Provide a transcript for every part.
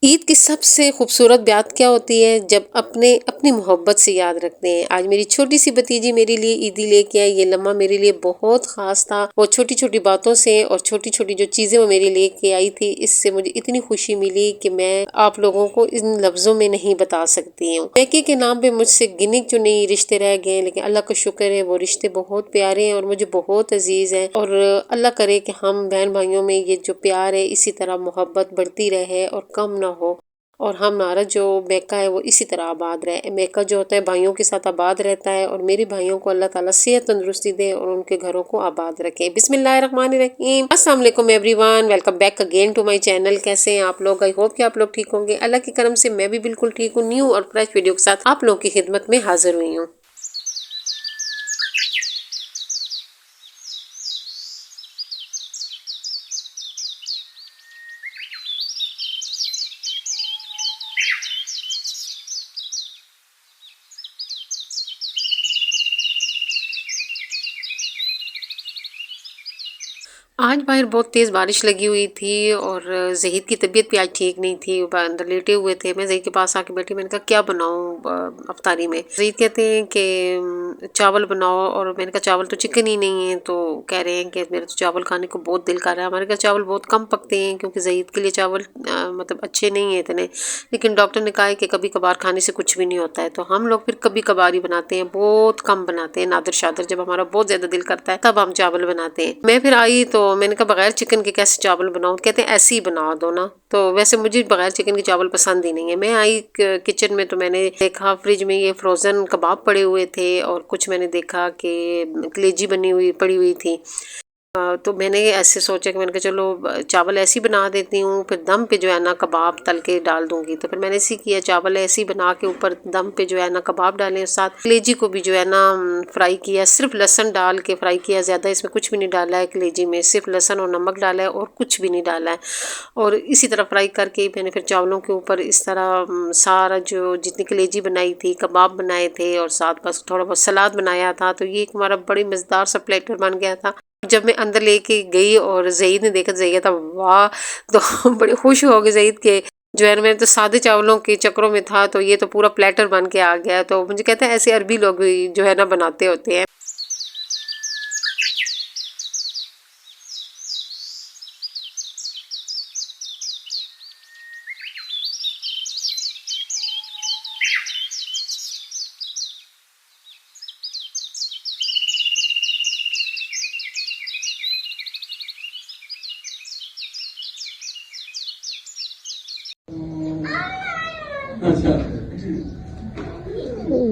ईद की सबसे खूबसूरत बात क्या होती है जब अपने अपनी मोहब्बत से याद रखते हैं। आज मेरी छोटी सी भतीजी मेरे लिए ईदी लेके आई। ये लम्हा मेरे लिए बहुत खास था। वो छोटी छोटी बातों से और छोटी छोटी जो चीजें वो मेरे लेके आई थी, इससे मुझे इतनी खुशी मिली कि मैं आप लोगों को इन लफ्जों में नहीं बता सकती हूँ। मैके के नाम पे मुझसे गिने चुने रिश्ते रह गए, लेकिन अल्लाह का शुक्र है वो रिश्ते बहुत प्यारे हैं और मुझे बहुत अजीज हैं। और अल्लाह करे कि हम बहन भाइयों में ये जो प्यार है इसी तरह मोहब्बत बढ़ती रहे और कम ना हो, और हमारा जो मेका है वो इसी तरह आबाद रहे। मेका जो होता है भाइयों के साथ आबाद रहता है, और मेरे भाइयों को अल्लाह ताला सेहत तंदुरुस्ती दे और उनके घरों को आबाद रखे। बिस्मिल्लाहिर्रहमानिर्रहीम। अस्सलाम वालेकुम everyone, welcome back again to my channel. कैसे हैं आप लोग? आई होप कि आप लोग ठीक होंगे। अल्लाह की करम से मैं भी बिल्कुल ठीक हूँ। न्यू और फ्रेश वीडियो के साथ आप लोगों की खिदमत में हाजिर हुई हूँ। आज बाहर बहुत तेज़ बारिश लगी हुई थी और ज़हीद की तबीयत भी आज ठीक नहीं थी। वो अंदर लेटे हुए थे। मैं ज़हीद के पास आके बैठी। मैंने कहा क्या बनाऊँ अफ्तारी में? ज़हीद कहते हैं कि चावल बनाओ, और मैंने कहा चावल तो चिकन ही नहीं है। तो कह रहे हैं कि मेरा तो चावल खाने को बहुत दिल कर रहा है। हमारे घर चावल बहुत कम पकते हैं क्योंकि ज़हीद के लिए चावल मतलब अच्छे नहीं है इतने, लेकिन डॉक्टर ने कहा है कि कभी कभार खाने से कुछ भी नहीं होता है। तो हम लोग फिर कभी कभार ही बनाते हैं, बहुत कम बनाते हैं। नादर शादर जब हमारा बहुत ज़्यादा दिल करता है तब हम चावल बनाते हैं। मैं फिर आई तो मैंने कहा बगैर चिकन के कैसे चावल बनाऊं? कहते हैं ऐसे ही बना दो ना। तो वैसे मुझे बगैर चिकन के चावल पसंद ही नहीं है। मैं आई किचन में तो मैंने देखा फ्रिज में ये फ्रोजन कबाब पड़े हुए थे, और कुछ मैंने देखा कि कलेजी बनी हुई पड़ी हुई थी। तो मैंने ऐसे सोचा कि मैंने कहा चलो चावल ऐसे ही बना देती हूँ, फिर दम पे जो है ना कबाब तल के डाल दूंगी। तो फिर मैंने ऐसे ही किया, चावल ऐसे ही बना के ऊपर दम पे जो है ना कबाब डाले, साथ कलेजी को भी जो है ना फ्राई किया। सिर्फ लहसन डाल के फ्राई किया, ज़्यादा इसमें कुछ भी नहीं डाला है। कलेजी में सिर्फ लहसन और नमक डाला है और कुछ भी नहीं डाला है। और इसी तरह फ्राई करके मैंने फिर चावलों के ऊपर इस तरह सारा जो जितनी कलेजी बनाई थी, कबाब बनाए थे, और साथ बस थोड़ा बहुत सलाद बनाया था। तो ये एक हमारा बड़ी मज़ेदार सा प्लेटर बन गया था। जब मैं अंदर लेके गई और ज़ईद ने देखा, ज़ईद था वाह, तो बड़े खुश हो गए ज़ईद के। जो है ना, मैंने तो सादे चावलों के चक्रों में था, तो ये तो पूरा प्लेटर बन के आ गया। तो मुझे कहते हैं ऐसे अरबी लोग भी जो है ना बनाते होते हैं।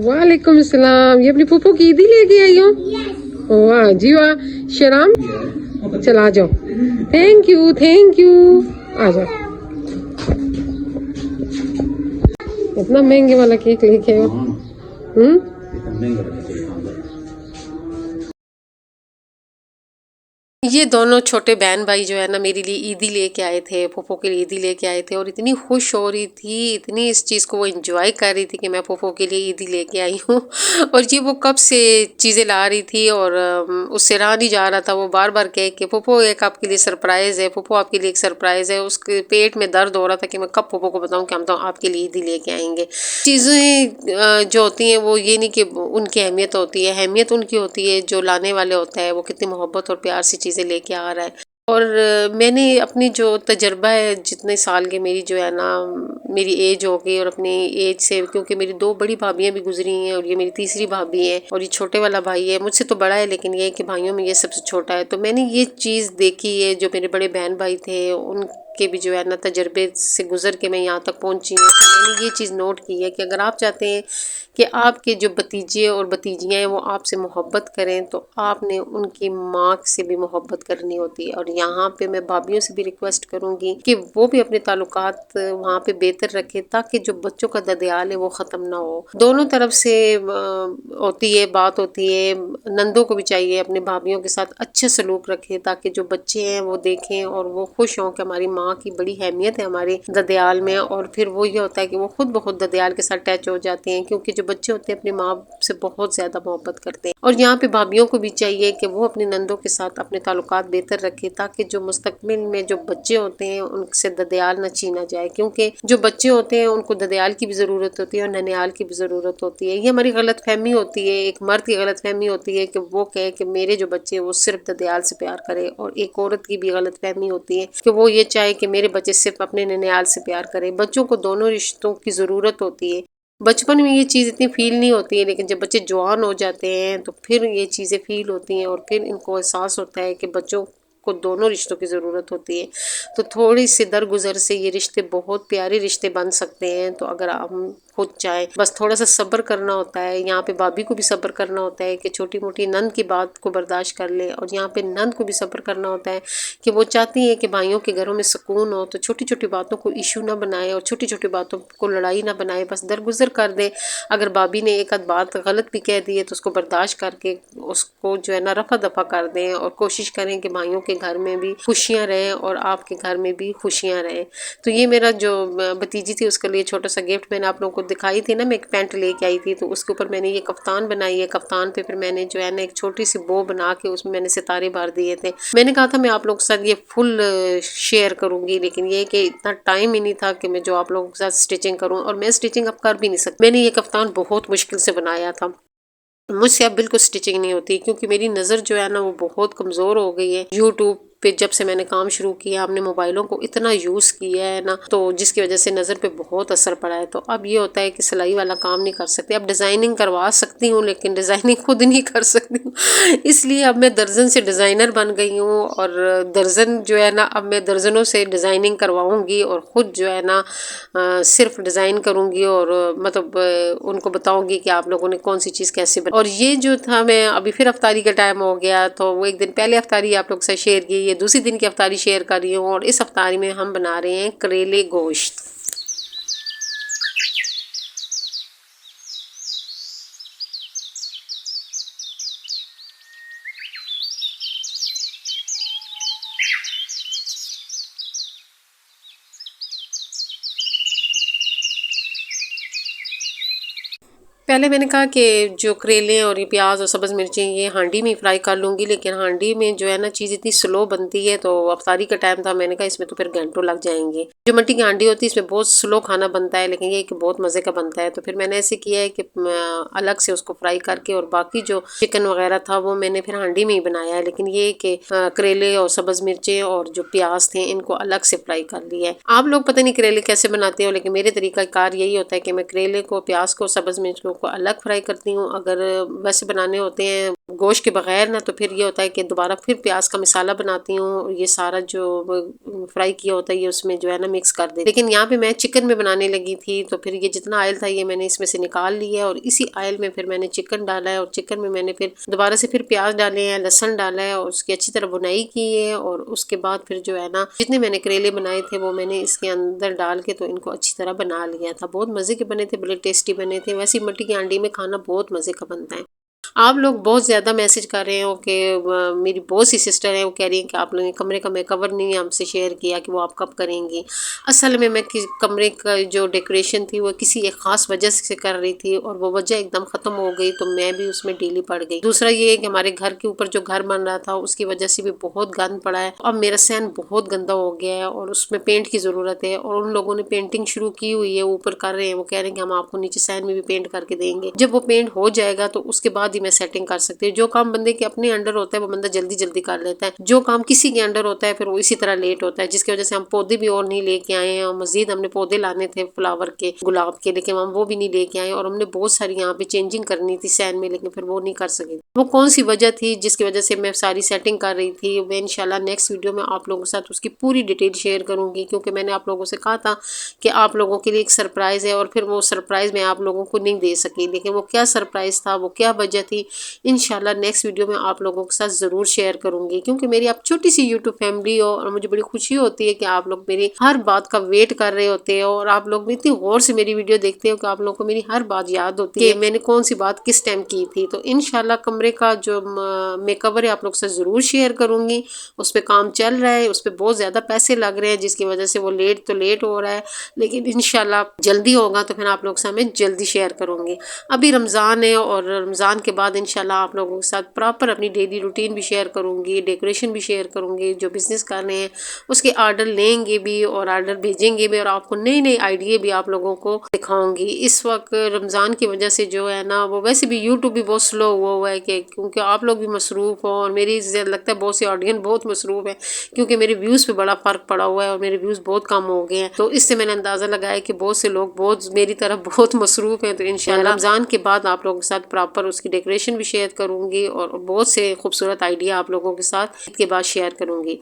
वालेकुम सलाम। ये अपनी फूफू की ईदी लेके आई हो? वाह जी वाह। शराम, चला आ जाओ। Thank you thank you. आ जाओ। इतना महंगे वाला केक लेके आए हो? ये दोनों छोटे बहन भाई जो है ना मेरे लिए ईदी लेके आए थे, फूफो के लिए ईदी लेके आए थे, और इतनी खुश हो रही थी, इतनी इस चीज़ को वो एंजॉय कर रही थी कि मैं फूफो के लिए ईदी लेके आई हूँ। और ये वो कब से चीज़ें ला रही थी, और उससे रहा नहीं जा रहा था। वो बार बार कह के फूफो एक आपके लिए सरप्राइज़ है, फूफो आपके लिए एक सरप्राइज़ है। उसके पेट में दर्द हो रहा था कि मैं कब फूफो को बताऊँ कि हम तो आपके लिए ईदी लेके आएंगे। चीज़ें जो होती हैं वो ये नहीं कि उनकी अहमियत होती है, अहमियत उनकी होती है जो लाने वाले होता है, वो कितनी मोहब्बत और प्यार से चीज़ें लेके आ रहा है। और मैंने अपनी जो तजर्बा है, जितने साल की मेरी जो है ना मेरी एज हो गई, और अपनी एज से, क्योंकि मेरी दो बड़ी भाभियाँ भी गुजरी हैं और ये मेरी तीसरी भाभी है, और ये छोटे वाला भाई है, मुझसे तो बड़ा है लेकिन ये है कि भाइयों में ये सबसे छोटा है। तो मैंने ये चीज़ देखी है, जो मेरे बड़े बहन भाई थे उनके भी जो है ना तजर्बे से गुजर के मैं यहाँ तक पहुँची हूँ। तो मैंने ये चीज़ नोट की है कि अगर आप चाहते हैं कि आपके जो भतीजे और भतीजियाँ हैं वो आपसे मोहब्बत करें, तो आपने उनकी माँ से भी मोहब्बत करनी होती है। और यहाँ पे मैं भाभीयों से भी रिक्वेस्ट करूँगी कि वो भी अपने ताल्लुकात वहाँ पे बेहतर रखें, ताकि जो बच्चों का ददियाल है वो ख़त्म ना हो। दोनों तरफ से होती है बात होती है। नंदों को भी चाहिए अपनी भाभीयों के साथ अच्छा सलूक रखें, ताकि जो बच्चे हैं वो देखें और वो खुश हों कि हमारी माँ माँ की बड़ी अहमियत है हमारे ददयाल में। और फिर वो ये होता है कि वो खुद ब खुद ददयाल के साथ अटैच हो जाते हैं, क्योंकि जो बच्चे होते हैं अपनी माँ से बहुत ज़्यादा मोहब्बत करते हैं। और यहाँ पे भाभीियों को भी चाहिए कि वो अपनी नंदों के साथ अपने ताल्लुकात बेहतर रखें, ताकि जो मुस्तकबिल में जो बच्चे होते हैं उनसे ददयाल न छीना जाए, क्योंकि जो बच्चे होते हैं उनको ददयाल की भी ज़रूरत होती है और ननियाल की भी ज़रूरत होती है। ये हमारी गलत फहमी होती है, एक मर्द की गलत फहमी होती है कि वो कहे कि मेरे जो बच्चे हैं वो सिर्फ ददयाल से प्यार करे, और एक औरत की भी गलत फहमी होती है कि वो ये चाहे कि मेरे बच्चे सिर्फ अपने ननियाल से प्यार करें। बच्चों को दोनों रिश्तों की ज़रूरत होती है। बचपन में ये चीज़ इतनी फील नहीं होती है, लेकिन जब बच्चे जवान हो जाते हैं तो फिर ये चीज़ें फील होती हैं और फिर इनको एहसास होता है कि बच्चों को दोनों रिश्तों की ज़रूरत होती है। तो थोड़ी सी दरगुजर से ये रिश्ते बहुत प्यारे रिश्ते बन सकते हैं। तो अगर हम खुद चाहे, बस थोड़ा सा सब्र करना होता है। यहाँ पे भाभी को भी सब्र करना होता है कि छोटी मोटी नंद की बात को बर्दाश्त कर ले, और यहाँ पे नंद को भी सब्र करना होता है कि वो चाहती है कि भाइयों के घरों में सुकून हो, तो छोटी छोटी बातों को इशू ना बनाए और छोटी छोटी बातों को लड़ाई ना बनाए, बस दरगुजर कर दे। अगर भाभी ने एक आध बात गलत भी कह दी है तो उसको बर्दाश्त करके उसको जो है ना रफा दफा कर दें, और कोशिश करें कि भाइयों के घर में भी खुशियाँ रहें और आपके घर में भी खुशियाँ रहें। तो ये मेरा जो भतीजी थी उसके लिए छोटा सा गिफ्ट मैंने आप लोगों को दिखाई थी ना, मैं एक पैंट लेके आई थी, तो उसके ऊपर मैंने ये कफ्तान बनाई है। कफ्तान पे फिर मैंने जो है ना एक छोटी सी बो बना के उसमें मैंने सितारे भर दिए थे। मैंने कहा था मैं आप लोगों के साथ ये फुल शेयर करूंगी, लेकिन ये कि इतना टाइम ही नहीं था कि मैं जो आप लोगों के साथ स्टिचिंग करूं, और मैं स्टिचिंग अब कर भी नहीं सकती। मैंने ये कफ्तान बहुत मुश्किल से बनाया था, मुझसे अब बिल्कुल स्टिचिंग नहीं होती, क्योंकि मेरी नज़र जो है ना वो बहुत कमज़ोर हो गई है। यूट्यूब पे जब से मैंने काम शुरू किया, हमने मोबाइलों को इतना यूज़ किया है ना, तो जिसकी वजह से नज़र पे बहुत असर पड़ा है। तो अब ये होता है कि सिलाई वाला काम नहीं कर सकते। अब डिज़ाइनिंग करवा सकती हूँ, लेकिन डिज़ाइनिंग खुद नहीं कर सकती हूँ इसलिए अब मैं दर्जन से डिज़ाइनर बन गई हूँ, और दर्जन जो है ना अब मैं दर्जनों से डिज़ाइनिंग करवाऊँगी, और ख़ुद जो है ना सिर्फ डिज़ाइन करूँगी, और मतलब उनको बताऊँगी कि आप लोगों ने कौन सी चीज़ कैसे और ये जो था, मैं अभी फिर अफ्तारी का टाइम हो गया, तो वो एक दिन पहले अफ्तारी आप लोग से शेयर की, ये दूसरी दिन की अफ्तारी शेयर कर रही हूँ। और इस अफ्तारी में हम बना रहे हैं करेले गोश्त। पहले मैंने कहा कि जो करेले और ये प्याज और सब्ज़ मिर्चें ये हांडी में ही फ्राई कर लूँगी, लेकिन हांडी में जो है ना चीज़ इतनी स्लो बनती है, तो अफ्तारी का टाइम था, मैंने कहा इसमें तो फिर घंटों लग जाएंगे। जो मिट्टी की हांडी होती है इसमें बहुत स्लो खाना बनता है, लेकिन ये कि बहुत मज़े का बनता है। तो फिर मैंने ऐसे किया है कि अलग से उसको फ्राई करके, और बाकी जो चिकन वगैरह था वो मैंने फिर हांडी में ही बनाया है। लेकिन ये कि करेले और सब्ज़ मिर्चें और जो प्याज थे इनको अलग से फ्राई कर लिया है। आप लोग पता नहीं करेले कैसे बनाते हो, लेकिन मेरे तरीकाकार यही होता है कि मैं करेले को, प्याज को, सब्ज़ मिर्चों को अलग फ्राई करती हूँ। अगर वैसे बनाने होते हैं गोश्त के बगैर ना, तो फिर ये होता है कि दोबारा फिर प्याज का मसाला बनाती हूँ, ये सारा जो फ्राई किया होता है ये उसमें जो है ना मिक्स कर दे। लेकिन यहाँ पे मैं चिकन में बनाने लगी थी, तो फिर ये जितना ऑयल था ये मैंने इसमें से निकाल लिया, और इसी ऑयल में फिर मैंने चिकन डाला है, और चिकन में मैंने फिर दोबारा से फिर प्याज डाले हैं, लहसुन डाला है, और उसकी अच्छी तरह बुनाई की है। और उसके बाद फिर जो है ना जितने मैंने करेले बनाए थे वो मैंने इसके अंदर डाल के तो इनको अच्छी तरह बना लिया था। बहुत मज़े के बने थे, बड़े टेस्टी बने थे। वैसे मिट्टी की हांडी में खाना बहुत मज़े का बनता है। आप लोग बहुत ज़्यादा मैसेज कर रहे हो कि मेरी बहुत सी सिस्टर है वो कह रही हैं कि आप लोगों ने कमरे का मेकओवर नहीं हमसे शेयर किया कि वो आप कब करेंगी। असल में मैं कमरे का जो डेकोरेशन थी वो किसी एक ख़ास वजह से कर रही थी, और वो वजह एकदम ख़त्म हो गई, तो मैं भी उसमें ढीली पड़ गई। दूसरा ये है कि हमारे घर के ऊपर जो घर बन रहा था उसकी वजह से भी बहुत गंद पड़ा है। अब मेरा सहन बहुत गंदा हो गया है और उसमें पेंट की ज़रूरत है, और उन लोगों ने पेंटिंग शुरू की हुई है, ऊपर कर रहे हैं। वो कह रहे हैं कि हम आपको नीचे सहन में भी पेंट करके देंगे। जब वो पेंट हो जाएगा तो उसके बाद ही मैं सेटिंग कर सकती हूँ। जो काम बंदे के अपने अंडर होता है वो बंदा जल्दी जल्दी कर लेता है, जो काम किसी के अंडर होता है फिर वो इसी तरह लेट होता है, जिसकी वजह से हम पौधे भी और नहीं लेके आए हैं। और मजीद हमने पौधे लाने थे फ्लावर के, गुलाब के, लेकिन हम वो भी नहीं लेके आए। और हमने बहुत सारी यहाँ पे चेंजिंग करनी थी सहन में, लेकिन फिर वो नहीं कर सके। वो कौन सी वजह थी जिसकी वजह से मैं सारी सेटिंग कर रही थी, मैं इंशाल्लाह नेक्स्ट वीडियो में आप लोगों के साथ उसकी पूरी डिटेल शेयर करूंगी, क्योंकि मैंने आप लोगों से कहा था कि आप लोगों के लिए एक सरप्राइज़ है, और फिर वो सरप्राइज़ मैं आप लोगों को नहीं दे सकी। लेकिन वो क्या सरप्राइज़ था, वो क्या वजह थी, इंशाल्लाह नेक्स्ट वीडियो में आप लोगों के साथ ज़रूर शेयर करूँगी, क्योंकि मेरी आप छोटी सी यूट्यूब फैमिली हो और मुझे बड़ी खुशी होती है कि आप लोग मेरी हर बात का वेट कर रहे होते हो और आप लोग भी इतनी गौर से मेरी वीडियो देखते हो कि आप लोगों को मेरी हर बात याद होती है कि मैंने कौन सी बात किस टाइम की थी। तो इंशाल्लाह कमरे का जो मेकओवर है आप लोग से ज़रूर शेयर करूँगी। उस पर काम चल रहा है, उस पर बहुत ज़्यादा पैसे लग रहे हैं जिसकी वजह से वो लेट हो रहा है, लेकिन इंशाल्लाह जल्दी होगा तो फिर आप लोग से मैं जल्दी शेयर करूँगी। अभी रमज़ान है और रमज़ान के बाद इंशाल्लाह आप लोगों के साथ प्रॉपर अपनी डेली रूटीन भी शेयर करूँगी, डेकोरेशन भी शेयर करूँगी, जो बिज़नेस करने हैं उसके आर्डर लेंगे भी और आर्डर भेजेंगे भी और आपको नई नई आइडिया भी आप लोगों को दिखाऊंगी। इस वक्त रमज़ान की वजह से जो है ना वो वैसे भी यूट्यूब भी बहुत स्लो हुआ है कि क्योंकि आप लोग भी मसरूफ़ हो और मेरी लगता है बहुत सी ऑडियंस बहुत मसरूफ़ है, क्योंकि मेरे व्यूज़ पे बड़ा फ़र्क पड़ा हुआ है और मेरे व्यूज़ बहुत कम हो गए हैं। तो इससे मैंने अंदाज़ा लगाया कि बहुत से लोग बहुत मेरी तरफ बहुत मसरूफ़ हैं। तो इंशाल्लाह रमज़ान के बाद आप लोगों के साथ प्रॉपर उसकी डेकोरेशन भी शेयर करूँगी और बहुत से खूबसूरत आइडिया आप लोगों के साथ ईद के बाद शेयर करूँगी।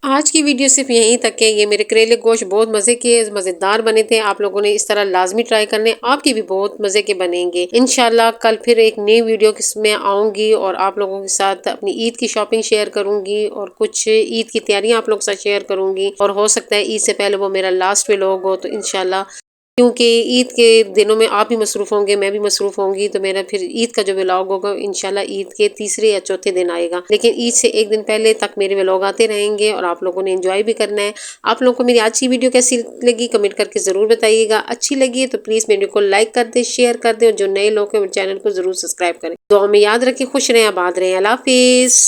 आज की वीडियो सिर्फ यहीं तक है। ये मेरे करेले गोश्त बहुत मज़े के मज़ेदार बने थे, आप लोगों ने इस तरह लाजमी ट्राई करने, आपके भी बहुत मज़े के बनेंगे। इंशाल्लाह कल फिर एक नई वीडियो में आऊँगी और आप लोगों के साथ अपनी ईद की शॉपिंग शेयर करूँगी और कुछ ईद की तैयारियाँ आप लोगों के साथ शेयर करूँगी और हो सकता है ईद से पहले वो मेरा लास्ट व्लॉग हो। तो इंशाल्लाह क्योंकि ईद के दिनों में आप भी मसरूफ़ होंगे, मैं भी मसरूफ़ होंगी, तो मेरा फिर ईद का जो व्लॉग होगा इंशाल्लाह ईद के तीसरे या चौथे दिन आएगा, लेकिन ईद से एक दिन पहले तक मेरे व्लॉग आते रहेंगे और आप लोगों ने एंजॉय भी करना है। आप लोगों को मेरी आज की वीडियो कैसी लगी कमेंट करके ज़रूर बताइएगा। अच्छी लगी है तो प्लीज़ वीडियो को लाइक कर दे, शेयर कर दे और जो नए लोग हैं वो चैनल को ज़रूर सब्सक्राइब करें। दुआ में याद रखें, खुश रहें, आबाद रहें। अल्लाह हाफिज़।